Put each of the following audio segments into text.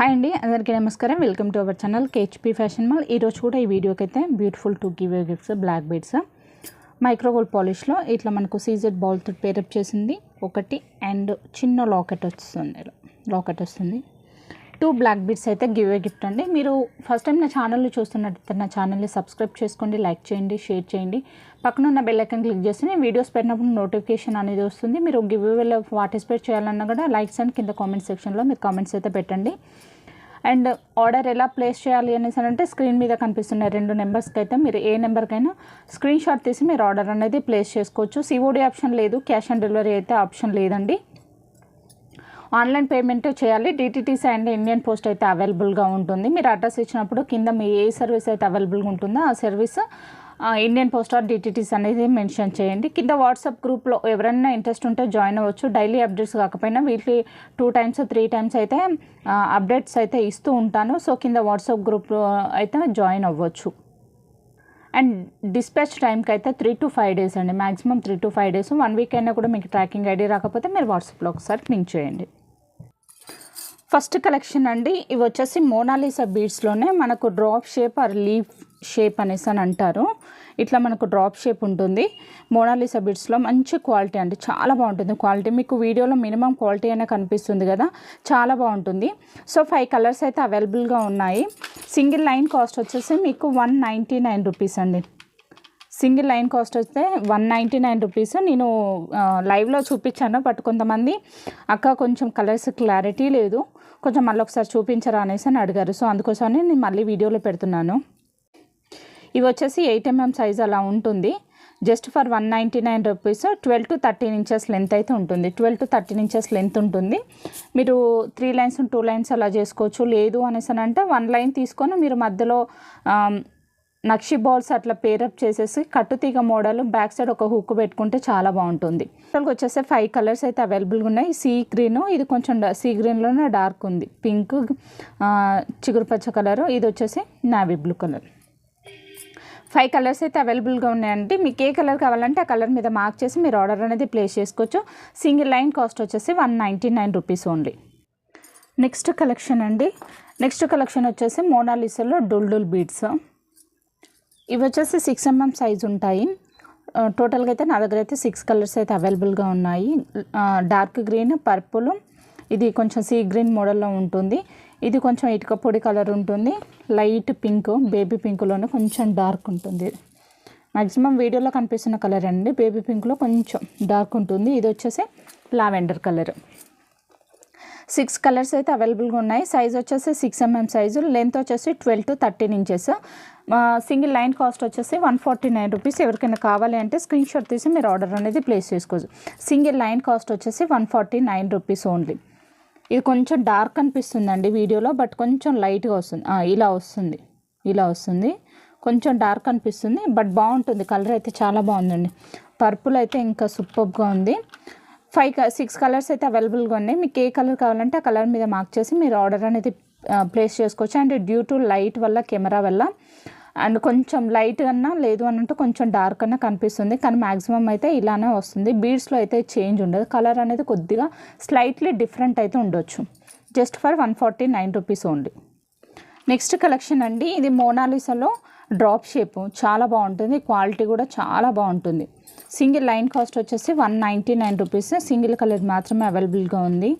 Hi అండి, అందరికీ నమస్కారం. Welcome to our channel KHP fashion mall. ఈరోజు కూడా ఈ వీడియోకి అయితే beautiful to give away gifts black beads micro gold పాలిష్లో ఇట్లా మనకు సీజెడ్ బాల్తో పేరప్ చేసింది ఒకటి, అండ్ చిన్న లాకెట్ వస్తుంది. 2 బ్లాక్ బీడ్స్ అయితే గివ్ అవే గిఫ్ట్ అండి. మీరు ఫస్ట్ టైం నా ఛానల్ని చూస్తున్నట్టయితే నా ఛానల్ని సబ్స్క్రైబ్ చేసుకోండి, లైక్ చేయండి, షేర్ చేయండి. పక్కన ఉన్న బెల్ ఐకాన్ క్లిక్ చేస్తే నేను వీడియోస్ పెట్టినప్పుడు నోటిఫికేషన్ అనేది వస్తుంది. మీరు గివ్ అవేలో పార్టిసిపేట్ చేయాలన్నా కూడా లైక్స్ అండ్ కింద కామెంట్ సెక్షన్లో మీరు కామెంట్స్ అయితే పెట్టండి. అండ్ ఆర్డర్ ఎలా ప్లేస్ చేయాలి అనేసి అంటే స్క్రీన్ మీద కనిపిస్తున్న 2 నెంబర్స్కి అయితే మీరు ఏ నెంబర్కైనా స్క్రీన్ షాట్ తీసి మీరు ఆర్డర్ అనేది ప్లేస్ చేసుకోవచ్చు. సిఓడి ఆప్షన్ లేదు, క్యాష్ ఆన్ డెలివరీ అయితే ఆప్షన్ లేదండి. ఆన్లైన్ పేమెంట్ చేయాలి. డిటిటీసీ అండ్ ఇండియన్ పోస్ట్ అయితే అవైలబుల్గా ఉంటుంది. మీరు అడ్రస్ ఇచ్చినప్పుడు కింద మీ ఏ సర్వీస్ అయితే అవైలబుల్గా ఉంటుందో ఆ సర్వీస్ ఇండియన్ పోస్ట్ ఆర్ డిటిటీస్ అనేది మెన్షన్ చేయండి. కింద వాట్సాప్ గ్రూప్లో ఎవరైనా ఇంట్రెస్ట్ ఉంటే జాయిన్ అవ్వచ్చు. డైలీ అప్డేట్స్ కాకపోయినా వీక్లీ 2 times 3 times అయితే అప్డేట్స్ అయితే ఇస్తూ ఉంటాను. సో కింద వాట్సాప్ గ్రూప్లో అయితే జాయిన్ అవ్వచ్చు. అండ్ డిస్పాచ్ టైంకి అయితే 3 to 5 days అండి, మ్యాక్సిమం 3 to 5 days. 1 week అయినా కూడా మీకు ట్రాకింగ్ ఐడి రాకపోతే మీరు వాట్సాప్లో ఒకసారి పింక్ చేయండి. ఫస్ట్ కలెక్షన్ అండి, ఇవి వచ్చేసి మోనాలిసా బీడ్స్లోనే మనకు drop shape or leaf shape అనేసి అని అంటారు. ఇట్లా మనకు డ్రాప్ షేప్ ఉంటుంది. మోనాలిసా బీడ్స్లో మంచి క్వాలిటీ అండి, చాలా బాగుంటుంది క్వాలిటీ. మీకు వీడియోలో మినిమం క్వాలిటీ అయినా కనిపిస్తుంది కదా, చాలా బాగుంటుంది. సో 5 కలర్స్ అయితే అవైలబుల్గా ఉన్నాయి. సింగిల్ లైన్ కాస్ట్ వచ్చేసి మీకు 199 రూపీస్ అండి. సింగిల్ లైన్ కాస్ట్ వస్తే 199 రూపీస్. నేను లైవ్లో చూపించాను, బట్ కొంతమంది అక్క కొంచెం కలర్స్ క్లారిటీ లేదు, కొంచెం మళ్ళీ ఒకసారి చూపించరా అనేసి అని అడిగారు. సో అందుకోసమని నేను మళ్ళీ వీడియోలో పెడుతున్నాను. ఇవి వచ్చేసి 8 mm సైజ్ అలా ఉంటుంది. Just for 199 rupees. 12 to 13 inches length అయితే ఉంటుంది. 12 to 13 inches లెంత్ ఉంటుంది. మీరు 3 lines 2 lines అలా చేసుకోవచ్చు. లేదు అనేసి అని అంటే 1 line తీసుకొని మీరు మధ్యలో నక్షి బాల్స్ అట్లా పేరప్ చేసేసి కట్టుతీగ మోడల్ బ్యాక్ సైడ్ ఒక హుక్ పెట్టుకుంటే చాలా బాగుంటుంది. టోటల్గా వచ్చేసి 5 కలర్స్ అయితే అవైలబుల్గా ఉన్నాయి. సీ గ్రీన్, ఇది కొంచెం సీ గ్రీన్లోనే డార్క్ ఉంది, పింక్, చిగురు పచ్చ కలరు, ఇది వచ్చేసి నావీ బ్లూ కలర్. 5 కలర్స్ అయితే అవైలబుల్గా ఉన్నాయండి. మీకు ఏ కలర్ కావాలంటే ఆ కలర్ మీద మార్క్ చేసి మీరు ఆర్డర్ అనేది ప్లేస్ చేసుకోవచ్చు. సింగిల్ లైన్ కాస్ట్ వచ్చేసి 199 రూపీస్ ఓన్లీ. నెక్స్ట్ కలెక్షన్ అండి, నెక్స్ట్ కలెక్షన్ వచ్చేసి మోనాలిసాలో డుల్ బీడ్స్. ఇవి వచ్చేసి 6 mm సైజ్ ఉంటాయి. టోటల్గా అయితే నా దగ్గర అయితే 6 కలర్స్ అయితే అవైలబుల్గా ఉన్నాయి. డార్క్ గ్రీన్, పర్పుల్, ఇది కొంచెం సీ గ్రీన్ మోడల్లో ఉంటుంది. ఇది కొంచెం ఇటుక పొడి కలర్ ఉంటుంది. లైట్ పింక్, బేబీ పింక్లోనే కొంచెం డార్క్ ఉంటుంది. మ్యాక్సిమం వీడియోలో కనిపిస్తున్న కలర్ అండి, బేబీ పింక్లో కొంచెం డార్క్ ఉంటుంది. ఇది వచ్చేసి లావెండర్ కలర్. 6 కలర్స్ అయితే అవైలబుల్గా ఉన్నాయి. సైజ్ వచ్చేసి 6 mm సైజు, లెంత్ వచ్చేసి 12 to 13 inches. Single line cost వచ్చేసి 149 రూపీస్. ఎవరికైనా కావాలి అంటే స్క్రీన్ షాట్ తీసి మీరు ఆర్డర్ అనేది ప్లేస్ చేసుకోవచ్చు. సింగిల్ లైన్ కాస్ట్ వచ్చేసి 149 రూపీస్ ఓన్లీ. ఇది కొంచెం డార్క్ అనిపిస్తుందండి వీడియోలో, బట్ కొంచెం లైట్గా వస్తుంది. ఇలా వస్తుంది కొంచెం డార్క్ అనిపిస్తుంది, బట్ బాగుంటుంది. కలర్ అయితే చాలా బాగుందండి. పర్పుల్ అయితే ఇంకా సూపర్గా ఉంది. 6 కలర్స్ అయితే అవైలబుల్గా ఉన్నాయి. మీకు ఏ కలర్ కావాలంటే ఆ కలర్ మీద మార్క్ చేసి మీరు ఆర్డర్ అనేది ప్లేస్ చేసుకోవచ్చు. అండ్ డ్యూ టు లైట్ వల్ల, కెమెరా వల్ల, అండ్ కొంచెం లైట్ అన్నా లేదు అని అంటే కొంచెం డార్క్ అన్నా కనిపిస్తుంది, కానీ మ్యాక్సిమం అయితే ఇలానే వస్తుంది. బీడ్స్లో అయితే చేంజ్ ఉండదు, కలర్ అనేది కొద్దిగా స్లైట్లీ డిఫరెంట్ అయితే ఉండొచ్చు. Just for 149 rupees only. Next collection అండి, ఇది మోనాలిసాలో డ్రాప్ షేప్, చాలా బాగుంటుంది. క్వాలిటీ కూడా చాలా బాగుంటుంది. సింగిల్ లైన్ కాస్ట్ వచ్చేసి 199 రూపీస్. సింగిల్ కలర్ మాత్రమే అవైలబుల్గా ఉంది.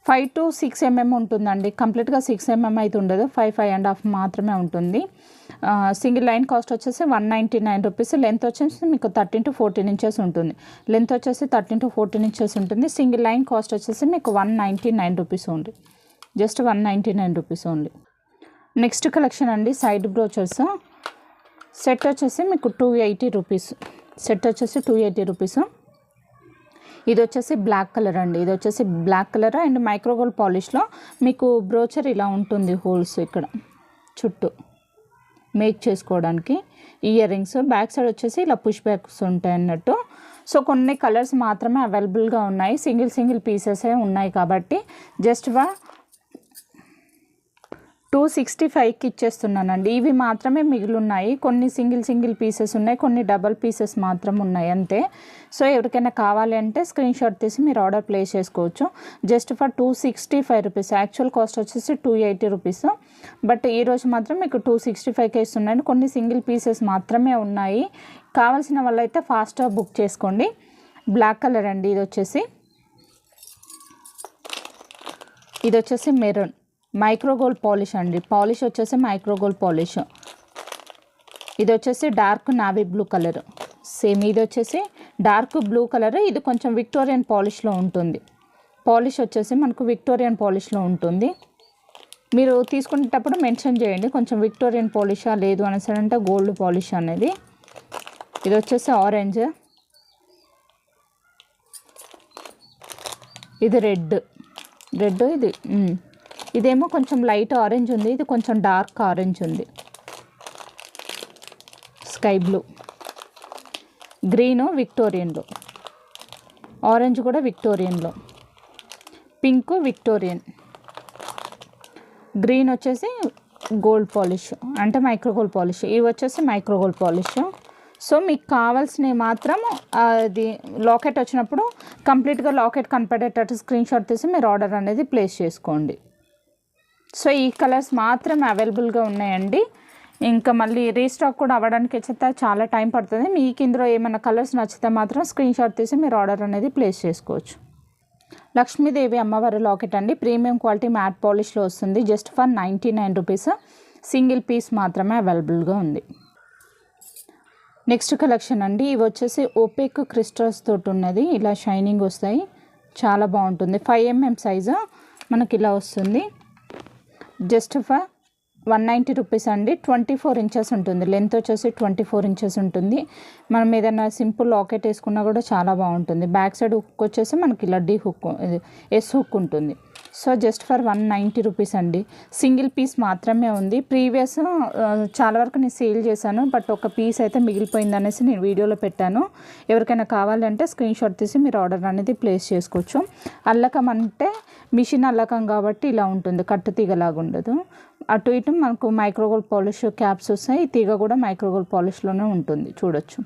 5 to 6 mm ఉంటుందండి, కంప్లీట్గా 6 mm అయితే ఉండదు, 5.5 మాత్రమే ఉంటుంది. సింగిల్ లైన్ కాస్ట్ వచ్చేసి 199 రూపీస్. లెంత్ వచ్చేసి మీకు 13 to 14 inches ఉంటుంది. లెంత్ వచ్చేసి 13 to 14 inches ఉంటుంది. సింగిల్ లైన్ కాస్ట్ వచ్చేసి మీకు 199 rupees only. Just 199 rupees only. Next collection అండి, సైడ్ బ్రోచర్స్. సెట్ వచ్చేసి మీకు 280 రూపీస్. సెట్ వచ్చేసి 280 రూపీస్. ఇది వచ్చేసి బ్లాక్ కలర్ అండి, ఇది వచ్చేసి black colour and micro gold పాలిష్లో మీకు బ్రోచర్ ఇలా ఉంటుంది. హోల్స్ ఇక్కడ చుట్టూ మేక్ చేసుకోవడానికి. ఇయర్ రింగ్స్ బ్యాక్ సైడ్ వచ్చేసి ఇలా పుష్ బ్యాక్స్ ఉంటాయి అన్నట్టు. సో కొన్ని కలర్స్ మాత్రమే అవైలబుల్గా ఉన్నాయి, సింగిల్ పీసెసే ఉన్నాయి కాబట్టి జస్ట్ 2 265కి ఇచ్చేస్తున్నానండి. ఇవి మాత్రమే మిగిలిన్నాయి. కొన్ని సింగిల్ పీసెస్ ఉన్నాయి, కొన్ని డబల్ పీసెస్ మాత్రం ఉన్నాయి అంతే. సో ఎవరికైనా కావాలి అంటే స్క్రీన్ షాట్ తీసి మీరు ఆర్డర్ ప్లేస్ చేసుకోవచ్చు. Just for 265 rupees. Actual cost వచ్చేసి 280 రూపీస్. బట్ ఈరోజు మాత్రం మీకు 265కే ఇస్తున్నాను. కొన్ని సింగిల్ పీసెస్ మాత్రమే ఉన్నాయి. కావాల్సిన వాళ్ళైతే ఫాస్ట్గా బుక్ చేసుకోండి. బ్లాక్ కలర్ అండి. ఇది వచ్చేసి మెరూన్ మైక్రోగోల్డ్ పాలిష్ అండి. పాలిష్ వచ్చేసి మైక్రోగోల్డ్ పాలిష్. ఇది వచ్చేసి dark navy blue colour. Same ఇది వచ్చేసి డార్క్ బ్లూ కలర్. ఇది కొంచెం విక్టోరియన్ పాలిష్లో ఉంటుంది. పాలిష్ వచ్చేసి మనకు విక్టోరియన్ పాలిష్లో ఉంటుంది. మీరు తీసుకునేటప్పుడు మెన్షన్ చేయండి కొంచెం విక్టోరియన్ పాలిషా లేదు అనేసి అంటే గోల్డ్ పాలిష్ అనేది. ఇది వచ్చేసి ఆరెంజ్. ఇది రెడ్. ఇదేమో కొంచెం లైట్ ఆరెంజ్ ఉంది. ఇది కొంచెం డార్క్ ఆరెంజ్ ఉంది. Sky blue. గ్రీను విక్టోరియన్లో. ఆరెంజ్ కూడా విక్టోరియన్లో. Pink Victorian. గ్రీన్ వచ్చేసి గోల్డ్ పాలిష్ అంటే మైక్రోగోల్డ్ పాలిష్. ఇవి వచ్చేసి మైక్రోగోల్డ్ పాలిష్. సో మీకు కావాల్సినవి మాత్రం అది లాకెట్ వచ్చినప్పుడు కంప్లీట్గా లాకెట్ కనపడేటట్టు స్క్రీన్ షాట్ తీసి మీరు ఆర్డర్ అనేది ప్లేస్ చేసుకోండి. సో ఈ కలర్స్ మాత్రం అవైలబుల్గా ఉన్నాయండి. ఇంకా మళ్ళీ రీస్టాక్ కూడా అవ్వడానికి అయితే చాలా టైం పడుతుంది. మీకు ఇందులో ఏమైనా కలర్స్ నచ్చితే మాత్రం స్క్రీన్ షాట్ తీసి మీరు ఆర్డర్ అనేది ప్లేస్ చేసుకోవచ్చు. లక్ష్మీదేవి అమ్మవారి లాకెట్ అండి. ప్రీమియం క్వాలిటీ మ్యాట్ పాలిష్లో వస్తుంది. Just for 99 rupees. Single piece మాత్రమే అవైలబుల్గా ఉంది. నెక్స్ట్ కలెక్షన్ అండి. ఇవి వచ్చేసి ఓపెక్ క్రిస్టల్స్ తోటి ఉన్నది. ఇలా షైనింగ్ వస్తాయి. చాలా బాగుంటుంది. 5mm సైజు మనకి ఇలా వస్తుంది. జస్ట్ ఫర్ 190 రూపీస్ అండి. 24 ఇంచెస్ ఉంటుంది. లెంత్ వచ్చేసి 24 ఇంచెస్ ఉంటుంది. మనం ఏదైనా సింపుల్ లాకెట్ వేసుకున్నా కూడా చాలా బాగుంటుంది. బ్యాక్ సైడ్ హుక్ వచ్చేసి మనకి ఇలా డి హుక్ ఎస్ హుక్ ఉంటుంది. సో జస్ట్ ఫర్ 190 రూపీస్ అండి. సింగిల్ పీస్ మాత్రమే ఉంది. ప్రీవియస్ చాలా వరకు నేను సేల్ చేశాను. బట్ ఒక పీస్ అయితే మిగిలిపోయింది అనేసి నేను వీడియోలో పెట్టాను. ఎవరికైనా కావాలంటే స్క్రీన్ షాట్ తీసి మీరు ఆర్డర్ అనేది ప్లేస్ చేసుకోవచ్చు. అల్లకం అంటే మిషన్ అల్లకం కాబట్టి ఇలా ఉంటుంది. కట్టు తీగలాగా ఉండదు. అటు ఇటు మనకు మైక్రోగోల్డ్ పాలిష్ క్యాప్స్ వస్తాయి. ఈ తీగ కూడా మైక్రోగోల్డ్ పాలిష్లోనే ఉంటుంది. చూడొచ్చు.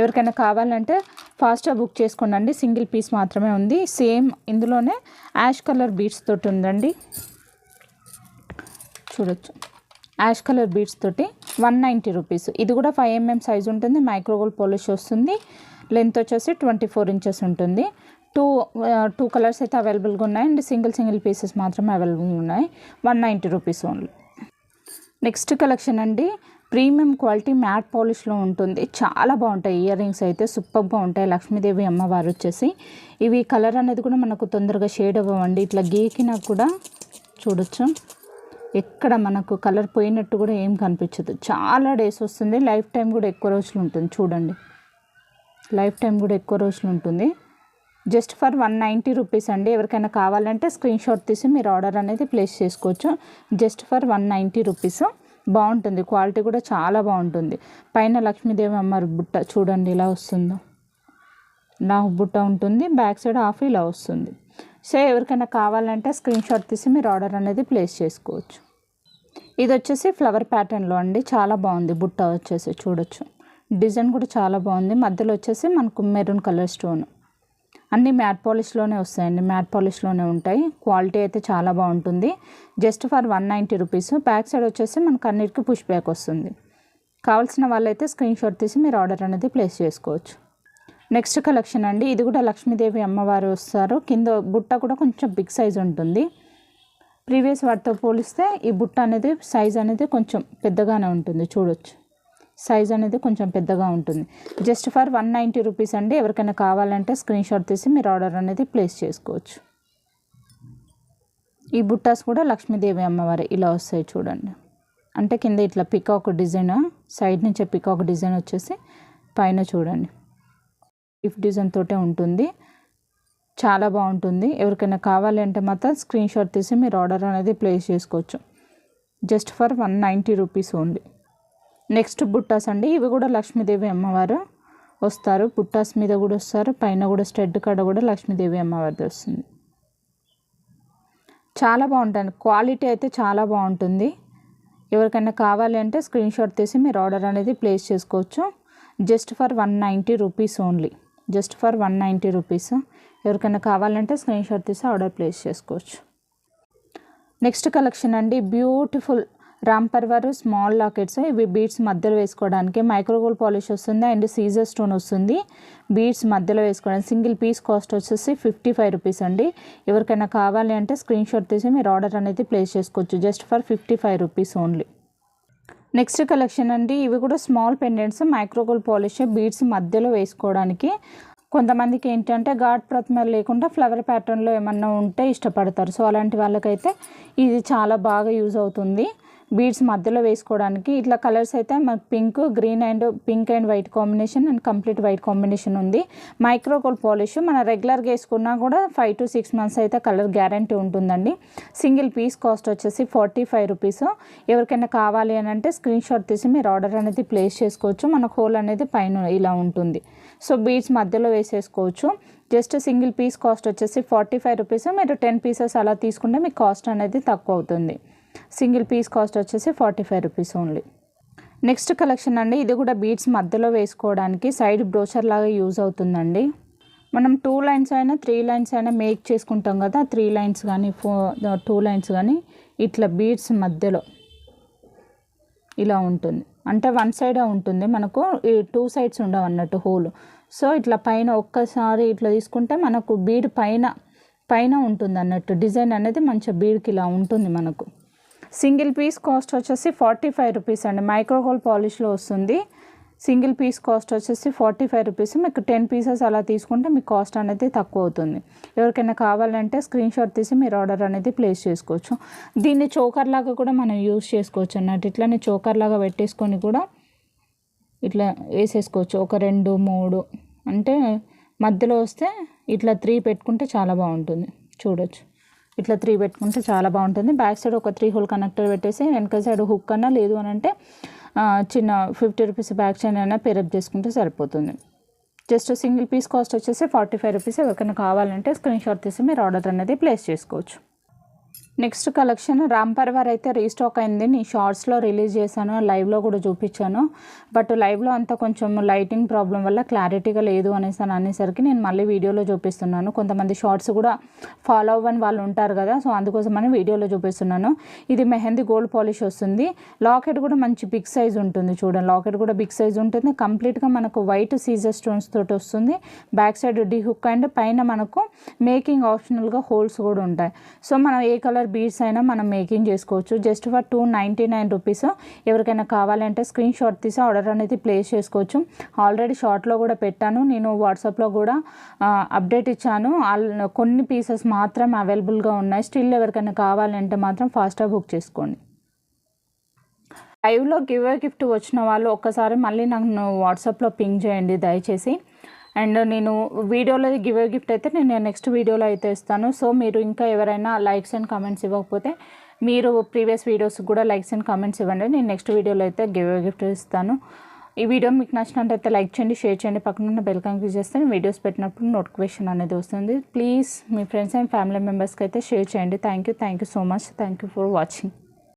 ఎవరికైనా కావాలంటే ఫాస్ట్గా బుక్ చేసుకోండి. సింగిల్ పీస్ మాత్రమే ఉంది. సేమ్ ఇందులోనే యాష్ కలర్ బీడ్స్ తోటి ఉందండి. చూడొచ్చు. యాష్ కలర్ బీడ్స్ తోటి 190 రూపీస్. ఇది కూడా 5mm సైజ్ ఉంటుంది. మైక్రోగోల్డ్ పాలిష్ వస్తుంది. లెంత్ వచ్చేసి 24 ఇంచెస్ ఉంటుంది. టూ కలర్స్ అయితే అవైలబుల్గా ఉన్నాయి అండ్ సింగిల్ పీసెస్ మాత్రమే అవైలబుల్గా ఉన్నాయి. 190 రూపీస్ ఓన్లీ. నెక్స్ట్ కలెక్షన్ అండి. ప్రీమియం క్వాలిటీ మ్యాట్ పాలిష్లో ఉంటుంది. చాలా బాగుంటాయి. ఇయర్ రింగ్స్ అయితే సూపర్గా ఉంటాయి. లక్ష్మీదేవి అమ్మవారు వచ్చేసి ఇవి కలర్ అనేది కూడా మనకు తొందరగా షేడ్ అవ్వండి. ఇట్లా గీకినా కూడా చూడొచ్చు. ఎక్కడ మనకు కలర్ పోయినట్టు కూడా ఏం కనిపించదు. చాలా డేస్ వస్తుంది. లైఫ్ టైం కూడా ఎక్కువ రోజులు ఉంటుంది. చూడండి. లైఫ్ టైం కూడా ఎక్కువ రోజులు ఉంటుంది. జస్ట్ ఫర్ 190 రూపీస్ అండి. ఎవరికైనా కావాలంటే స్క్రీన్ షాట్ తీసి మీరు ఆర్డర్ అనేది ప్లేస్ చేసుకోవచ్చు. Just for 190 rupees. బాగుంటుంది. క్వాలిటీ కూడా చాలా బాగుంటుంది. పైన లక్ష్మీదేవి అమ్మవారి బుట్ట చూడండి ఇలా వస్తుందో. ఇలా బుట్ట ఉంటుంది. బ్యాక్ సైడ్ హాఫ్ ఇలా వస్తుంది. సో ఎవరికైనా కావాలంటే స్క్రీన్ షాట్ తీసి మీరు ఆర్డర్ అనేది ప్లేస్ చేసుకోవచ్చు. ఇది వచ్చేసి ఫ్లవర్ ప్యాటర్న్లో అండి. చాలా బాగుంది. బుట్ట వచ్చేసి చూడొచ్చు. డిజైన్ కూడా చాలా బాగుంది. మధ్యలో వచ్చేసి మనకు మెరూన్ కలర్ స్టోన్. అన్నీ మ్యాట్ పాలిష్లోనే వస్తాయండి. మ్యాట్ పాలిష్లోనే ఉంటాయి. క్వాలిటీ అయితే చాలా బాగుంటుంది. Just for 190 rupees. Back side వచ్చేసి మనకు అన్నిటికీ పుష్ బ్యాక్ వస్తుంది. కావాల్సిన వాళ్ళైతే స్క్రీన్ షాట్ తీసి మీరు ఆర్డర్ అనేది ప్లేస్ చేసుకోవచ్చు. నెక్స్ట్ కలెక్షన్ అండి. ఇది కూడా లక్ష్మీదేవి అమ్మవారు వస్తారు. కింద బుట్ట కూడా కొంచెం బిగ్ సైజ్ ఉంటుంది. ప్రీవియస్ వాటితో పోలిస్తే ఈ బుట్ట అనేది సైజ్ అనేది కొంచెం పెద్దగానే ఉంటుంది. చూడొచ్చు. సైజ్ అనేది కొంచెం పెద్దగా ఉంటుంది. జస్ట్ ఫర్ 190 రూపీస్ అండి. ఎవరికైనా కావాలంటే స్క్రీన్ షాట్ తీసి మీరు ఆర్డర్ అనేది ప్లేస్ చేసుకోవచ్చు. ఈ బుట్టాస్ కూడా లక్ష్మీదేవి అమ్మవారి ఇలా వస్తాయి చూడండి. అంటే కింద ఇట్లా పికాక్ డిజైన్, సైడ్ నుంచి పికాక్ డిజైన్ వచ్చేసి పైన చూడండి లీఫ్ డిజైన్ తోటే ఉంటుంది. చాలా బాగుంటుంది. ఎవరికైనా కావాలి అంటే మాత్రం స్క్రీన్ షాట్ తీసి మీరు ఆర్డర్ అనేది ప్లేస్ చేసుకోవచ్చు. Just for 190 rupees only. Next బుట్టాస్ అండి. ఇవి కూడా లక్ష్మీదేవి అమ్మవారు వస్తారు. బుట్టాస్ మీద కూడా వస్తారు. పైన కూడా స్టెడ్ కాడ కూడా లక్ష్మీదేవి అమ్మవారిది వస్తుంది. చాలా బాగుంటుంది, క్వాలిటీ అయితే చాలా బాగుంటుంది. ఎవరికైనా కావాలి అంటే స్క్రీన్ షాట్ తీసి మీరు ఆర్డర్ అనేది ప్లేస్ చేసుకోవచ్చు. Just for 190 rupees only, just for 190 rupees. ఎవరికైనా కావాలంటే స్క్రీన్ షాట్ తీసి ఆర్డర్ ప్లేస్ చేసుకోవచ్చు. నెక్స్ట్ కలెక్షన్ అండి, beautiful Ram Parivar small lockets. ఇవి బీడ్స్ మధ్యలో వేసుకోవడానికి మైక్రోగోల్డ్ పాలిష్ వస్తుంది అండ్ సీజర్ స్టోన్ వస్తుంది. బీడ్స్ మధ్యలో వేసుకోవడానికి సింగిల్ పీస్ కాస్ట్ వచ్చేసి 55 రూపీస్ అండి. ఎవరికైనా కావాలి అంటే స్క్రీన్ షాట్ తీసి మీరు ఆర్డర్ అనేది ప్లేస్ చేసుకోవచ్చు. Just for 55 rupees only. Next collection అండి, ఇవి కూడా small pendants micro gold polish beads మధ్యలో వేసుకోవడానికి. కొంతమందికి ఏంటంటే ఘాట్ ప్రతిమలు లేకుండా ఫ్లవర్ ప్యాటర్న్లో ఏమన్నా ఉంటే ఇష్టపడతారు. సో అలాంటి వాళ్ళకైతే ఇది చాలా బాగా యూజ్ అవుతుంది. బీడ్స్ మధ్యలో వేసుకోవడానికి ఇట్లా కలర్స్ అయితే మనకు pink, green and pink and white combination and complete white combination ఉంది. మైక్రోగోల్డ్ పాలిష్ మన రెగ్యులర్గా వేసుకున్నా కూడా 5 to 6 months అయితే కలర్ గ్యారంటీ ఉంటుందండి. సింగిల్ పీస్ కాస్ట్ వచ్చేసి 45 రూపీస్. ఎవరికైనా కావాలి అని అంటే స్క్రీన్ షాట్ తీసి మీరు ఆర్డర్ అనేది ప్లేస్ చేసుకోవచ్చు. మనకు హోల్ అనేది పైన ఇలా ఉంటుంది. సో బీడ్స్ మధ్యలో వేసేసుకోవచ్చు. జస్ట్ సింగిల్ పీస్ కాస్ట్ వచ్చేసి 45 రూపీస్. మీరు 10 pieces అలా తీసుకుంటే మీకు కాస్ట్ అనేది తక్కువ అవుతుంది. సింగిల్ పీస్ కాస్ట్ వచ్చేసి 45 రూపీస్ ఓన్లీ. నెక్స్ట్ కలెక్షన్ అండి, ఇది కూడా బీడ్స్ మధ్యలో వేసుకోవడానికి సైడ్ బ్రోచర్ లాగా యూజ్ అవుతుందండి. మనం 2 lines అయినా 3 lines అయినా మేక్ చేసుకుంటాం కదా, 3 lines కానీ 2 lines కానీ ఇట్లా బీడ్స్ మధ్యలో ఇలా ఉంటుంది. అంటే వన్ సైడే ఉంటుంది, మనకు ఈ 2 sides ఉండవు అన్నట్టు హోల్. సో ఇట్లా పైన ఒక్కసారి ఇట్లా తీసుకుంటే మనకు బీడ్ పైన ఉంటుంది అన్నట్టు. డిజైన్ అనేది మంచి బీడ్కి ఇలా ఉంటుంది మనకు. సింగిల్ పీస్ కాస్ట్ వచ్చేసి 45 రూపీస్ అండి. మైక్రోగోల్డ్ పాలిష్లో వస్తుంది. సింగిల్ పీస్ కాస్ట్ వచ్చేసి 45 రూపీస్. మీకు 10 pieces అలా తీసుకుంటే మీకు కాస్ట్ అనేది తక్కువ అవుతుంది. ఎవరికైనా కావాలంటే స్క్రీన్ షాట్ తీసి మీరు ఆర్డర్ అనేది ప్లేస్ చేసుకోవచ్చు. దీన్ని చోకర్ లాగా కూడా మనం యూజ్ చేసుకోవచ్చు అన్నట్టు. ఇట్లానే చోకర్ లాగా పెట్టేసుకొని కూడా ఇట్లా వేసేసుకోవచ్చు. ఒక 2, 3 అంటే మధ్యలో వస్తే ఇట్లా 3 పెట్టుకుంటే చాలా బాగుంటుంది. చూడొచ్చు, ఇట్లా 3 పెట్టుకుంటే చాలా బాగుంటుంది. బ్యాక్ సైడ్ ఒక 3 hole కనెక్టర్ పెట్టేసి వెనక సైడ్ హుక్ అన్నా లేదు అని అంటే చిన్న 50 రూపీస్ బ్యాక్ చైన్ అయినా పేరప్ చేసుకుంటే సరిపోతుంది. జస్ట్ సింగిల్ పీస్ కాస్ట్ వచ్చేసి 45 రూపీస్. ఎవరికైనా కావాలంటే స్క్రీన్ షాట్ తీసి మీరు ఆర్డర్ అనేది ప్లేస్ చేసుకోవచ్చు. నెక్స్ట్ కలెక్షన్ రామ్ పర్వార్ అయితే రీస్టాక్ అయింది. నేను షార్ట్స్లో రిలీజ్ చేశాను, లైవ్లో కూడా చూపించాను. బట్ లైవ్లో అంతా కొంచెం లైటింగ్ ప్రాబ్లం వల్ల క్లారిటీగా లేదు అనేసరికి నేను మళ్ళీ వీడియోలో చూపిస్తున్నాను. కొంతమంది షార్ట్స్ కూడా ఫాలో అవ్వని వాళ్ళు ఉంటారు కదా, సో అందుకోసమని వీడియోలో చూపిస్తున్నాను. ఇది మెహందీ గోల్డ్ పాలిష్ వస్తుంది. లాకెట్ కూడా మంచి బిగ్ సైజ్ ఉంటుంది. చూడండి, లాకెట్ కూడా బిగ్ సైజ్ ఉంటుంది. కంప్లీట్గా మనకు వైట్ సీజర్ స్టోన్స్ తోటి వస్తుంది. Back side D hook and పైన మనకు మేకింగ్ ఆప్షనల్గా హోల్స్ కూడా ఉంటాయి. సో మనం ఏ కలర్ బీడ్స్ అయినా మనం మేకింగ్ చేసుకోవచ్చు. Just for 299 rupees. ఎవరికైనా కావాలంటే స్క్రీన్ షాట్ తీసి ఆర్డర్ అనేది ప్లేస్ చేసుకోవచ్చు. ఆల్రెడీ షార్ట్లో కూడా పెట్టాను, నేను వాట్సాప్లో కూడా అప్డేట్ ఇచ్చాను. కొన్ని పీసెస్ మాత్రం అవైలబుల్గా ఉన్నాయి. స్టిల్ ఎవరికైనా కావాలంటే మాత్రం ఫాస్ట్గా బుక్ చేసుకోండి. లైవ్లో గివ్ అవే గిఫ్ట్ వచ్చిన వాళ్ళు ఒక్కసారి మళ్ళీ నాకు వాట్సాప్లో పింగ్ చేయండి దయచేసి. అండ్ నేను వీడియోలో గివ్ అవే గిఫ్ట్ అయితే నేను నెక్స్ట్ వీడియోలో అయితే ఇస్తాను. సో మీరు ఇంకా ఎవరైనా లైక్స్ అండ్ కామెంట్స్ ఇవ్వకపోతే మీరు ప్రీవియస్ వీడియోస్ కూడా లైక్స్ అండ్ కామెంట్స్ ఇవ్వండి. నేను నెక్స్ట్ వీడియోలో అయితే గివ్ అవే గిఫ్ట్ ఇస్తాను. ఈ వీడియో మీకు నచ్చినట్టయితే లైక్ చేయండి, షేర్ చేయండి, పక్కన ఉన్న బెల్ ఐకాన్ క్లిక్ చేస్తే నేను వీడియోస్ పెట్టినప్పుడు నోటిఫికేషన్ అనేది వస్తుంది. Please me friends and family మెంబర్స్కి అయితే షేర్ చేయండి. Thank you so much. Thank you for watching.